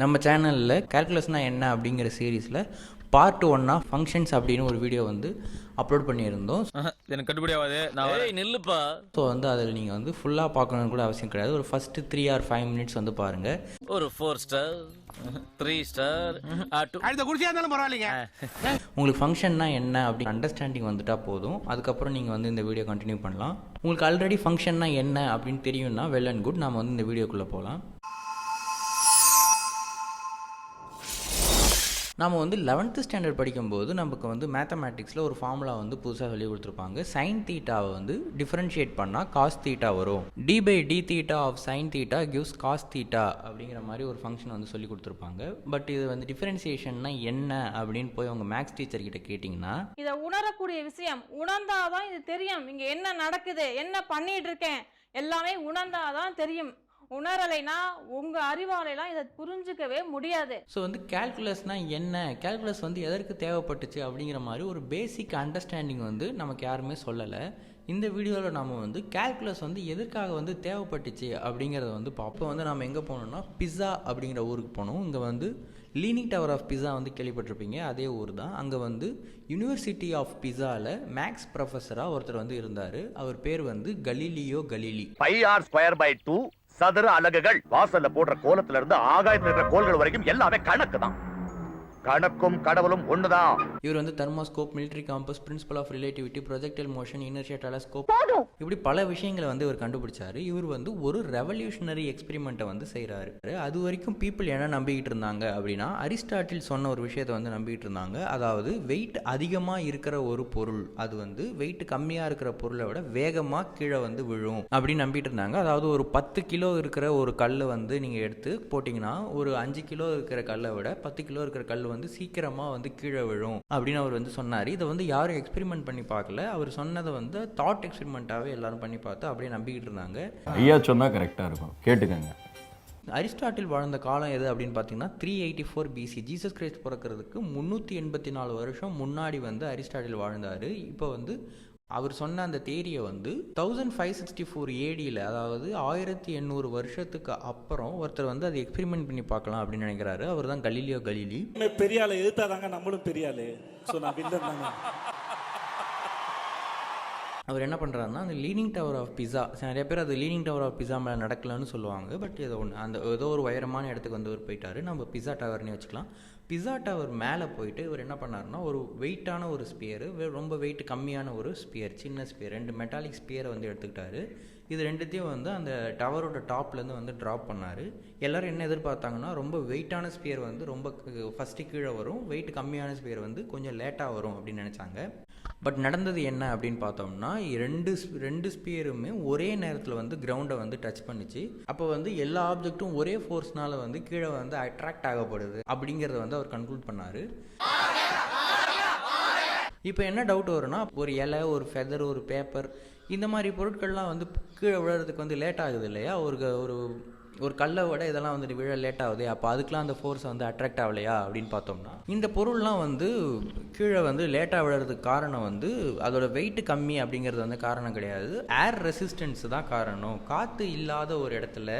நம்ம சேனலில் கால்குலஸ்னா என்ன அப்படிங்கிற சீரீஸில் பார்ட் 1 ஃபங்க்ஷன்ஸ் அப்படின்னு ஒரு வீடியோ வந்து அப்லோட் பண்ணியிருந்தோம். எனக்கு கட்டுப்படியாவது நான் நில்லுப்பா. ஸோ வந்து அதில் நீங்கள் வந்து ஃபுல்லாக பார்க்கணுன்னு கூட அவசியம் கிடையாது. ஒரு ஃபஸ்ட்டு 3 or 5 minutes வந்து பாருங்கள். ஒரு 4 ஸ்டார் 3 ஸ்டார் அடுத்த குடிசையா இருந்தாலும் பரவாயில்லைங்க. உங்களுக்கு ஃபங்க்ஷன்னா என்ன அப்படின்னு அண்டர்ஸ்டாண்டிங் வந்துட்டால் போதும். அதுக்கப்புறம் நீங்கள் வந்து இந்த வீடியோ கண்டினியூ பண்ணலாம். உங்களுக்கு ஆல்ரெடி ஃபங்க்ஷன்னா என்ன அப்படின்னு தெரியும்னா வெல் அண்ட் குட். நம்ம வந்து இந்த வீடியோக்குள்ளே போகலாம். நாம் வந்து 11th ஸ்டாண்டர்ட் படிக்கும்போது நமக்கு வந்து மேத்தமேட்டிக்ஸில் ஒரு ஃபார்முலா வந்து புதுசாக சொல்லி கொடுத்துருப்பாங்க. சைன் தீட்டாவை வந்து டிஃப்ரென்ஷியேட் பண்ணால் காஸ் தீட்டா வரும். d/d theta of sine theta gives cos theta அப்படிங்கிற மாதிரி ஒரு ஃபங்க்ஷன் வந்து சொல்லி கொடுத்துருப்பாங்க. பட் இது வந்து டிஃப்ரென்சியேஷன்னா என்ன அப்படின்னு போய் உங்கள் மேக்ஸ் டீச்சர் கிட்ட கேட்டிங்கன்னா, இதை உணரக்கூடிய விஷயம் உணர்ந்தாதான் இது தெரியும். இங்கே என்ன நடக்குது, என்ன பண்ணிட்டு இருக்கேன் எல்லாமே உணர்ந்தாதான் தெரியும். உணரலைனா உங்க அறிவாலைலாம் இதை புரிஞ்சுக்கவே முடியாது. ஸோ வந்து கேல்குலஸ்னால் என்ன, கேல்குலஸ் வந்து எதற்கு தேவைப்பட்டுச்சு அப்படிங்கிற மாதிரி ஒரு பேசிக் அண்டர்ஸ்டாண்டிங் வந்து நமக்கு யாருமே சொல்லலை. இந்த வீடியோவில் நம்ம வந்து கேல்குலஸ் வந்து எதற்காக வந்து தேவைப்பட்டுச்சு அப்படிங்கிறத வந்து பார்ப்போம். வந்து நம்ம எங்கே போனோம்னா பிஸா அப்படிங்கிற ஊருக்கு போனோம். இங்கே வந்து லீனிங் டவர் ஆஃப் பிஸா வந்து கேள்விப்பட்டிருப்பீங்க, அதே ஊர் தான். அங்கே வந்து யூனிவர்சிட்டி ஆஃப் பிஸாவில் மேக்ஸ் ப்ரொஃபஸராக ஒருத்தர் வந்து இருந்தார். அவர் பேர் வந்து கலீலியோ கலீலி. πr²/2 சதுர அலகுகள். வாசல்ல போடுற கோலத்துல இருந்து ஆகாயத்துல இருக்கிற கோள்கள் வரைக்கும் எல்லாமே கணக்கு தான். கணக்கும் கடவுளும் ஒண்ணுதான். இவர் வந்து thermoscope, military compass, principle of relativity, projectile motion, inertia telescope, இப்படி பல விஷயங்களை வந்து இவர் கண்டுபிடிச்சாரு. இவர் வந்து ஒரு ரெவல்யூஷனரி எக்ஸ்பெரிமெண்ட்டை வந்து செய்கிறாரு. அது வரைக்கும் பீப்புள் என்ன நம்பிக்கிட்டு இருந்தாங்க அப்படின்னா, அரிஸ்டாட்டில் சொன்ன ஒரு விஷயத்தை வந்து நம்பிக்கிட்டு இருந்தாங்க. அதாவது வெயிட் அதிகமாக இருக்கிற ஒரு பொருள் அது வந்து வெயிட் கம்மியாக இருக்கிற பொருளை விட வேகமாக கீழே வந்து விழும் அப்படின்னு நம்பிட்டு இருந்தாங்க. அதாவது ஒரு 10 கிலோ இருக்கிற ஒரு கல் வந்து நீங்கள் எடுத்து போட்டிங்கன்னா ஒரு 5 கிலோ இருக்கிற கல்லை விட 10 கிலோ இருக்கிற கல் வந்து சீக்கிரமாக வந்து கீழே விழும் அப்படின்னு அவர் வந்து சொன்னார். இதை வந்து யாரும் எக்ஸ்பெரிமெண்ட் பண்ணி பார்க்கல. அவர் சொன்னதை வந்து தாட் எக்ஸ்பெரிமெண்ட்டாகவே எல்லாரும் பண்ணி பார்த்து அப்படியே நம்பிக்கிட்டு இருந்தாங்க. ஐயா சொன்னா கரெக்டாக இருக்கும், கேட்டுக்கங்க. அரிஸ்டாட்டில் வாழ்ந்த காலம் எது அப்படின்னு பார்த்தீங்கன்னா 384 BC. ஜீசஸ் கிரைஸ்ட் பிறக்கிறதுக்கு 384 வருஷம் முன்னாடி வந்து அரிஸ்டாட்டில் வாழ்ந்தார். இப்போ வந்து அவர் சொன்ன அந்த தேரியை வந்து 1564 ADயில், அதாவது 1800 வருஷத்துக்கு அப்புறம் ஒருத்தர் வந்து அதை எக்ஸ்பெரிமெண்ட் பண்ணி பார்க்கலாம் அப்படின்னு நினைக்கிறாரு. அவர் தான் கலீலியோ கலீலி. பெரிய ஆளு எதிர்த்தாதாங்க நம்மளும் பெரிய ஆளு. ஸோ நான் வில்லன் தாங்க. அவர் என்ன பண்ணுறாருன்னா அந்த லீனிங் டவர் ஆஃப் பிஸா, நிறைய பேர் அது லீனிங் டவர் ஆஃப் பிஸா மேலே நடக்கலன்னு சொல்லுவாங்க. பட் ஏதோ ஒன்று அந்த ஏதோ ஒரு உயரமான இடத்துக்கு வந்து அவர் போயிட்டார். நம்ம பிஸா டவர்னே வச்சுக்கலாம். பிஸா டவர் மேலே போயிட்டு இவர் என்ன பண்ணாருன்னா ஒரு வெயிட்டான ஒரு ஸ்பியரு, ரொம்ப வெயிட் கம்மியான ஒரு ஸ்பியர், சின்ன ஸ்பியர், 2 மெட்டாலிக் ஸ்பியரை வந்து எடுத்துக்கிட்டாரு. இது ரெண்டுத்தையும் வந்து அந்த டவரோட டாப்லேருந்து வந்து ட்ராப் பண்ணார். எல்லோரும் என்ன எதிர்பார்த்தாங்கன்னா ரொம்ப வெயிட்டான ஸ்பியர் வந்து ரொம்ப ஃபஸ்ட்டு கீழே வரும், வெயிட் கம்மியான ஸ்பியர் வந்து கொஞ்சம் லேட்டாக வரும் அப்படின்னு நினச்சாங்க. பட் நடந்தது என்ன அப்படின்னு பார்த்தோம்னா ரெண்டு ஸ்பியருமே ஒரே நேரத்தில் வந்து கிரவுண்டை வந்து டச் பண்ணிச்சு. அப்போ வந்து எல்லா ஆப்ஜெக்ட்டும் ஒரே ஃபோர்ஸ்னால வந்து கீழே வந்து அட்ராக்ட் ஆகப்படுது அப்படிங்கிறத வந்து அவர் கன்க்ளூட் பண்ணார். இப்போ என்ன டவுட் வரும்னா, ஒரு இலை, ஒரு ஃபெதர், ஒரு பேப்பர், இந்த மாதிரி பொருட்கள்லாம் வந்து கீழே விழுறதுக்கு வந்து லேட் ஆகுது இல்லையா? ஒரு கல்லை விட இதெல்லாம் வந்து விழ லேட் ஆகுது. அப்போ அதுக்கெலாம் அந்த ஃபோர்ஸ் வந்து அட்ராக்ட் ஆகலையா அப்படின்னு பார்த்தோம்னா, இந்த பொருள்லாம் வந்து கீழே வந்து லேட்டாக விழுறதுக்கு காரணம் வந்து அதோட வெயிட் கம்மி அப்படிங்கிறது வந்து காரணம் கிடையாது. ஏர் ரெசிஸ்டன்ஸ் தான் காரணம். காற்று இல்லாத ஒரு இடத்துல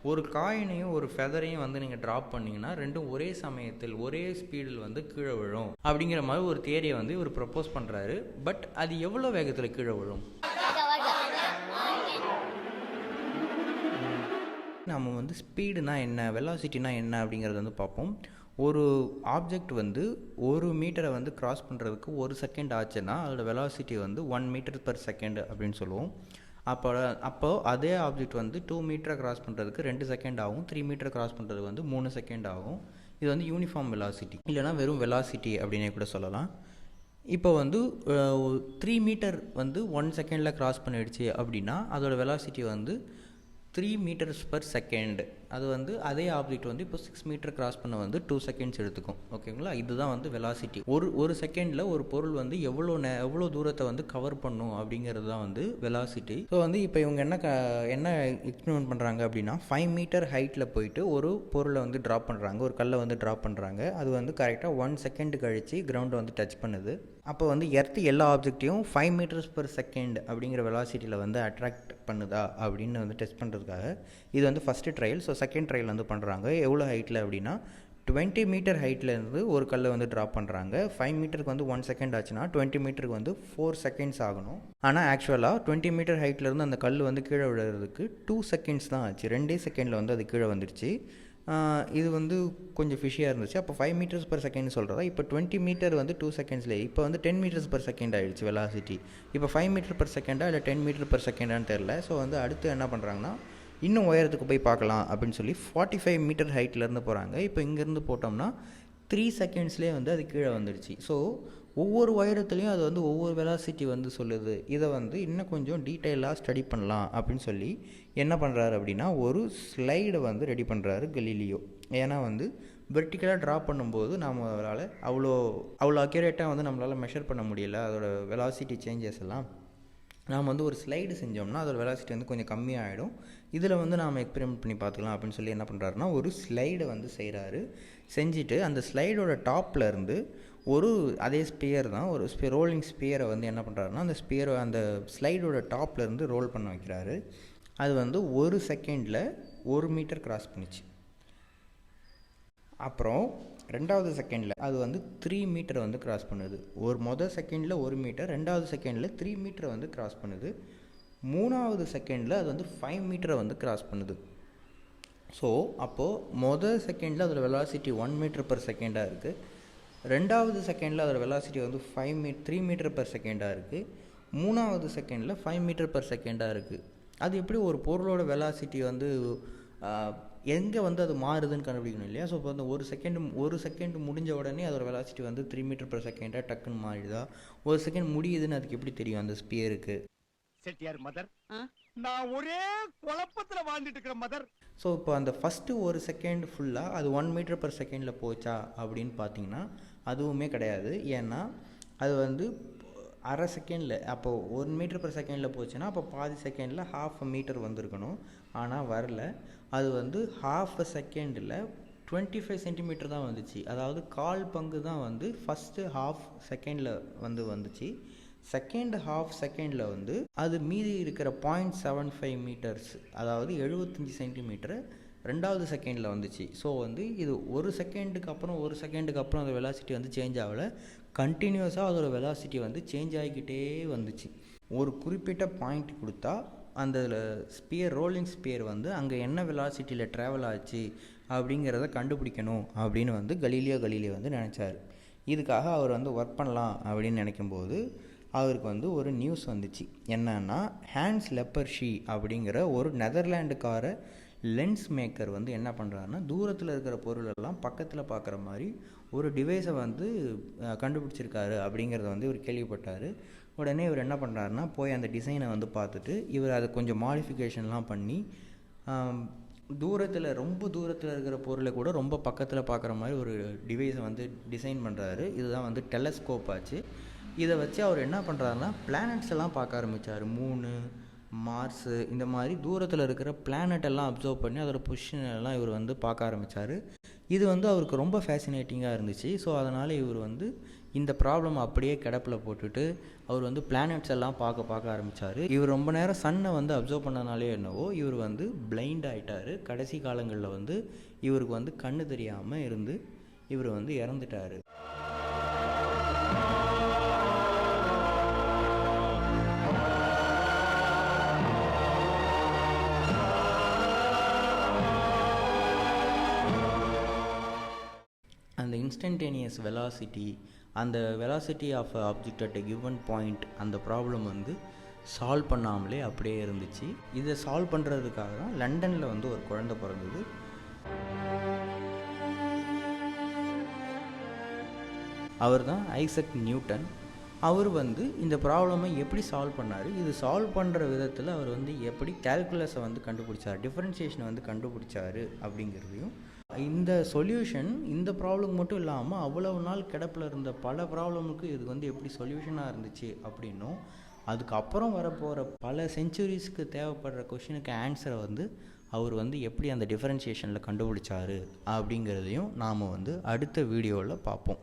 ஒரு காயினையும் ஒரு ஃபெதரையும் வந்து நீங்கள் ட்ராப் பண்ணிங்கன்னா ரெண்டும் ஒரே சமயத்தில் ஒரே ஸ்பீடில் வந்து கீழே விழும் அப்படிங்கிற மாதிரி ஒரு தியரியை வந்து இவர் ப்ரப்போஸ் பண்ணுறாரு. பட் அது எவ்வளோ வேகத்தில் கீழே விழும்? நம்ம வந்து ஸ்பீடுனா என்ன, வெலாசிட்டினா என்ன அப்படிங்கிறது வந்து பார்ப்போம். ஒரு ஆப்ஜெக்ட் வந்து 1 மீட்டரை வந்து கிராஸ் பண்ணுறதுக்கு 1 செகண்ட் ஆச்சுன்னா அதோட வெலாசிட்டி வந்து 1 மீட்டர்/செகண்ட் அப்படின்னு சொல்லுவோம். அப்போது அதே ஆப்ஜெக்ட் வந்து 2 மீட்டரை கிராஸ் பண்ணுறதுக்கு 2 செகண்ட் ஆகும், 3 மீட்டரை கிராஸ் பண்ணுறதுக்கு வந்து 3 செகண்ட் ஆகும். இது வந்து யூனிஃபார்ம் வெலாசிட்டி, இல்லைனா வெறும் வெலாசிட்டி அப்படின்னே கூட சொல்லலாம். இப்போ வந்து 3 மீட்டர் வந்து 1 செகண்டில் கிராஸ் பண்ணிடுச்சு அப்படின்னா அதோட வெலாசிட்டி வந்து 3 மீட்டர்ஸ்/செகண்ட். அது வந்து அதே ஆப்ஜெக்ட் வந்து இப்போ 6 மீட்டர் கிராஸ் பண்ண வந்து 2 செகண்ட்ஸ் எடுத்துக்கும். ஓகேங்களா? இதுதான் வந்து வெலாசிட்டி. ஒரு செகண்டில் ஒரு பொருள் வந்து எவ்வளோ தூரத்தை வந்து கவர் பண்ணும் அப்படிங்கிறது தான் வந்து வெலாசிட்டி. ஸோ வந்து இப்போ இவங்க என்ன எக்ஸ்பெரிமெண்ட் பண்ணுறாங்க அப்படின்னா 5 மீட்டர் ஹைட்டில் போயிட்டு ஒரு பொருளை வந்து ட்ராப் பண்ணுறாங்க, ஒரு கல்லை வந்து ட்ராப் பண்ணுறாங்க. அது வந்து கரெக்டாக 1 செகண்ட் கழித்து கிரவுண்டை வந்து டச் பண்ணுது. அப்போ வந்து எர்த்து எல்லா ஆப்ஜெக்டையும் 5 மீட்டர்ஸ்/செகண்ட் அப்படிங்கிற வெலாசிட்டியில் வந்து அட்ராக்ட் பண்ணுதா அப்படின்னு வந்து டெஸ்ட் பண்ணுறதுக்காக இது வந்து first trial. So second trial வந்து பண்ணுறாங்க. எவ்வளோ ஹைட்டில் அப்படின்னா 20 மீட்டர் ஹைட்லேருந்து ஒரு கல்லை வந்து ட்ராப் பண்ணுறாங்க. 5 மீட்டருக்கு வந்து 1 செகண்ட் ஆச்சுன்னா 20 மீட்டருக்கு வந்து 4 செகண்ட்ஸ் ஆகணும். ஆனால் ஆக்சுவலாக 20 மீட்டர் ஹைட்லேருந்து அந்த கல் வந்து கீழே விழுறதுக்கு 2 செகண்ட்ஸ் தான் ஆச்சு. 2 செகண்டில் வந்து அது கீழே வந்துருச்சு. இது வந்து கொஞ்சம் ஃபிஷியாக இருந்துச்சு. அப்போ 5 மீட்டர்ஸ் பர் செகண்ட் சொல்கிறதா, இப்போ 20 மீட்டர் வந்து 2 செகண்ட்ஸ்லேயே இப்போ வந்து 10 மீட்டர்ஸ் பர் செகண்ட் ஆகிடுச்சு வெலாசிட்டி. இப்போ 5 மீட்டர் பர் செகண்டா இல்லை 10 மீட்டர் பர் செகண்டான்னு தெரில. ஸோ வந்து அடுத்து என்ன பண்ணுறாங்கன்னா இன்னும் உயரத்துக்கு போய் பார்க்கலாம் அப்படின்னு சொல்லி 45 மீட்டர் ஹைட்லேருந்து போகிறாங்க. இப்போ இங்கேருந்து போட்டோம்னா 3 செகண்ட்ஸ்லேயே வந்து அது கீழே வந்துடுச்சு. ஸோ ஒவ்வொரு உயரத்துலேயும் அது வந்து ஒவ்வொரு வெலாசிட்டி வந்து சொல்லுது. இதை வந்து இன்னும் கொஞ்சம் டீட்டெயிலாக ஸ்டடி பண்ணலாம் அப்படின்னு சொல்லி என்ன பண்ணுறாரு அப்படின்னா ஒரு ஸ்லைடை வந்து ரெடி பண்ணுறாரு கலீலியோ. ஏன்னா வந்து வெர்டிக்கலாக ட்ரா பண்ணும்போது நம்மளால் அவ்வளோ அக்யூரேட்டாக வந்து நம்மளால் மெஷர் பண்ண முடியல அதோட வெலாசிட்டி சேஞ்சஸ் எல்லாம். நாம் வந்து ஒரு ஸ்லைடு செஞ்சோம்னா அதோட வெலாசிட்டி வந்து கொஞ்சம் கம்மியாகிடும். இதில் வந்து நாம் எக்ஸ்பெரிமெண்ட் பண்ணி பார்த்துக்கலாம் அப்படின்னு சொல்லி என்ன பண்ணுறாருன்னா ஒரு ஸ்லைடை வந்து செய்கிறாரு. செஞ்சுட்டு அந்த ஸ்லைடோட டாப்பில் இருந்து ஒரு அதே ஸ்பியர் தான் ஒரு ரோலிங் ஸ்பியரை வந்து என்ன பண்ணுறாருன்னா அந்த ஸ்லைடோட டாப்லேருந்து ரோல் பண்ண வைக்கிறாரு. அது வந்து 1 செகண்டில் 1 மீட்டர் கிராஸ் பண்ணிச்சு. அப்புறம் 2வது செகண்டில் அது வந்து 3 மீட்டரை வந்து கிராஸ் பண்ணுது. மொதல் செகண்டில் 1 மீட்டர், 2வது செகண்டில் 3 மீட்டரை வந்து கிராஸ் பண்ணுது. 3வது செகண்டில் அது வந்து 5 மீட்டரை வந்து கிராஸ் பண்ணுது. ஸோ அப்போது மொதல் செகண்டில் அதோட வெலாசிட்டி 1 மீட்டர் பர் செகண்டாக இருக்குது. 2வது செகண்டில் அதோட வெலாசிட்டி வந்து 3 மீட்டர் பர் செகண்டாக இருக்குது. 3வது செகண்டில் 5 மீட்டர் பர் செகண்டாக இருக்குது. அது எப்படி ஒரு பொருளோட வெலாசிட்டி வந்து எங்கே வந்து அது மாறுதுன்னு கண்டுபிடிக்கணும் இல்லையா? ஸோ இப்போ வந்து ஒரு செகண்ட் முடிஞ்ச உடனே அதோட வெலாசிட்டி வந்து 3 மீட்டர் பர் செகண்டாக டக்குன்னு மாறிடுதா? ஒரு செகண்ட் முடியுதுன்னு அதுக்கு எப்படி தெரியும் அந்த ஸ்பியருக்கு? செட்டியார் மதர், நான் ஒரே குழப்பத்துல வாழ்ந்துட்டு இருக்கிற மதர். ஸோ இப்போ அந்த ஃபஸ்ட்டு 1 செகண்ட் ஃபுல்லாக அது 1 மீட்டர் பர் செகண்டில் போச்சா அப்படின்னு பார்த்தீங்கன்னா அதுவுமே கிடையாது. ஏன்னா அது வந்து அரை செகண்டில், அப்போது 1 மீட்டர் பர் செகண்டில் போச்சுன்னா அப்போ பாதி செகண்டில் 1/2 மீட்டர் வந்திருக்கணும். ஆனால் வரல. அது வந்து 1/2 செகண்டில் 25 சென்டிமீட்டர் தான் வந்துச்சு. அதாவது 1/4 பங்கு தான் வந்து ஃபஸ்ட்டு 1/2 செகண்டில் வந்துச்சு. செகண்ட் 1/2 செகண்டில் வந்து அது மீதி இருக்கிற 0.75 மீட்டர்ஸ், அதாவது 75 சென்டிமீட்டர் 2வது செகண்டில் வந்துச்சு. ஸோ வந்து இது ஒரு செகண்டுக்கு அப்புறம் அந்த வெலாசிட்டி வந்து சேஞ்ச் ஆகலை. கண்டினியூஸாக அதோட வெலாசிட்டி வந்து சேஞ்ச் ஆகிக்கிட்டே வந்துச்சு. ஒரு குறிப்பிட்ட பாயிண்ட் கொடுத்தா அந்த ரோலிங் ஸ்பியர் வந்து அங்கே என்ன வெலாசிட்டியில் ட்ராவல் ஆச்சு அப்படிங்கிறத கண்டுபிடிக்கணும் அப்படின்னு வந்து கலீலியோ வந்து நினச்சார். இதுக்காக அவர் வந்து ஒர்க் பண்ணலாம் அப்படின்னு நினைக்கும்போது அவருக்கு வந்து ஒரு நியூஸ் வந்துச்சு. என்னன்னா ஹான்ஸ் லெப்பர்ஷி அப்படிங்கிற ஒரு நெதர்லாண்டுக்கார லென்ஸ் மேக்கர் வந்து என்ன பண்ணுறாருன்னா தூரத்தில் இருக்கிற பொருளெல்லாம் பக்கத்தில் பார்க்குற மாதிரி ஒரு டிவைஸை வந்து கண்டுபிடிச்சிருக்காரு அப்படிங்கிறத வந்து இவர் கேள்விப்பட்டார். உடனே இவர் என்ன பண்ணுறாருன்னா போய் அந்த டிசைனை வந்து பார்த்துட்டு இவர் அதை கொஞ்சம் மாடிஃபிகேஷன்லாம் பண்ணி ரொம்ப தூரத்தில் இருக்கிற பொருளை கூட ரொம்ப பக்கத்தில் பார்க்குற மாதிரி ஒரு டிவைஸை வந்து டிசைன் பண்ணுறாரு. இதுதான் வந்து டெலஸ்கோப் ஆச்சு. இதை வச்சு அவர் என்ன பண்ணுறாருன்னா பிளானட்ஸ் எல்லாம் பார்க்க ஆரம்பித்தார். மூணு, மார்ஸு, இந்த மாதிரி தூரத்தில் இருக்கிற பிளானட்டெல்லாம் அப்சர்வ் பண்ணி அதோட பொசிஷனெல்லாம் இவர் வந்து பார்க்க ஆரம்பித்தார். இது வந்து அவருக்கு ரொம்ப ஃபேசினேட்டிங்காக இருந்துச்சு. ஸோ அதனால் இவர் வந்து இந்த ப்ராப்ளம் அப்படியே கிடப்பில் போட்டுட்டு அவர் வந்து பிளானட்ஸ் எல்லாம் பார்க்க ஆரம்பித்தார். இவர் ரொம்ப நேரம் சன்னை வந்து அப்சர்வ் பண்ணனாலே என்னவோ இவர் வந்து பிளைண்ட் ஆகிட்டார். கடைசி காலங்களில் வந்து இவருக்கு வந்து கண்ணு தெரியாமல் இருந்து இவர் வந்து இறந்துட்டார். அந்த இன்ஸ்டன்டேனியஸ் வெலாசிட்டி, அந்த velocity of object at a given point, அந்த ப்ராப்ளம் வந்து சால்வ் பண்ணாமலே அப்படியே இருந்துச்சு. இதை சால்வ் பண்ணுறதுக்காக தான் லண்டனில் வந்து ஒரு குழந்தை பிறந்தது. அவர் தான் ஐசக் நியூட்டன். அவர் வந்து இந்த ப்ராப்ளமை எப்படி சால்வ் பண்ணார், இது சால்வ் பண்ணுற விதத்தில் அவர் வந்து எப்படி கால்குலஸை வந்து கண்டுபிடிச்சார், டிஃப்ரென்ஷியேஷனை வந்து கண்டுபிடிச்சார் அப்படிங்கிறதையும், இந்த சொல்யூஷன் இந்த ப்ராப்ளம் மட்டும் இல்லாமல் அவ்வளவு நாள் கிடப்பில் இருந்த பல ப்ராப்ளமுக்கு இது வந்து எப்படி சொல்யூஷனாக இருந்துச்சு அப்படின்னும், அதுக்கப்புறம் வரப்போகிற பல செஞ்சுரிஸ்க்கு தேவைப்படுற கொஷினுக்கு ஆன்சரை வந்து அவர் வந்து எப்படி அந்த டிஃப்ரென்ஷியேஷனில் கண்டுபிடிச்சாரு அப்படிங்கிறதையும் நாம் வந்து அடுத்த வீடியோவில் பார்ப்போம்.